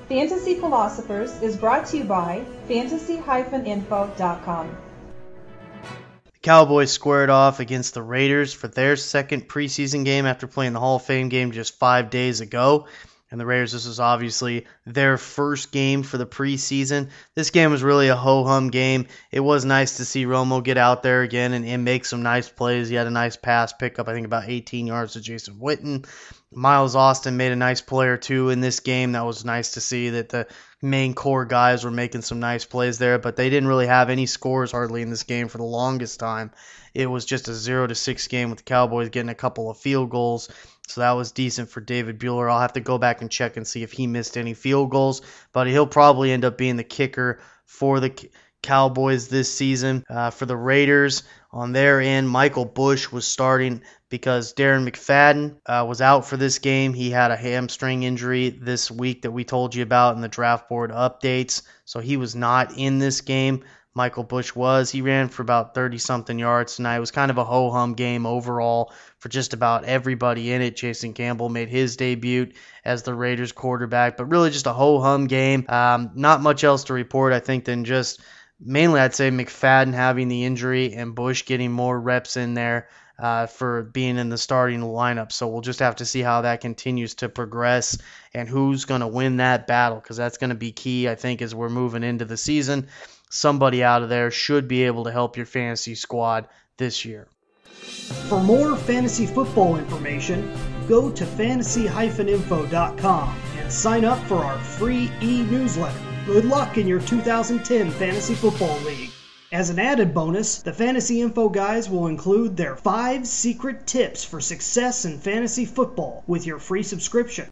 Fantasy Philosophers is brought to you by fantasy-info.com. The Cowboys squared off against the Raiders for their second preseason game after playing the Hall of Fame game just 5 days ago. And the Raiders, this was obviously their first game for the preseason. This game was really a ho-hum game. It was nice to see Romo get out there again and make some nice plays. He had a nice pass pickup, I think about 18 yards to Jason Witten. Miles Austin made a nice play or two in this game. That was nice to see that the main core guys were making some nice plays there, but they didn't really have any scores hardly in this game for the longest time. It was just a 0-6 game with the Cowboys getting a couple of field goals. So that was decent for David Buehler. I'll have to go back and check and see if he missed any field goals, but he'll probably end up being the kicker for the Cowboys this season. For the Raiders, on their end, Michael Bush was starting because Darren McFadden was out for this game. He had a hamstring injury this week that we told you about in the draft board updates, so he was not in this game. Michael Bush was. He ran for about 30-something yards tonight. It was kind of a ho-hum game overall for just about everybody in it. Jason Campbell made his debut as the Raiders quarterback, but really just a ho-hum game. Not much else to report, I think, than just mainly I'd say McFadden having the injury and Bush getting more reps in there for being in the starting lineup. So we'll just have to see how that continues to progress and who's going to win that battle, because that's going to be key, I think, as we're moving into the season. Somebody out of there should be able to help your fantasy squad this year. For more fantasy football information, go to fantasy-info.com and sign up for our free e-newsletter. Good luck in your 2010 Fantasy Football League. As an added bonus, the Fantasy Info guys will include their 5 secret tips for success in fantasy football with your free subscription.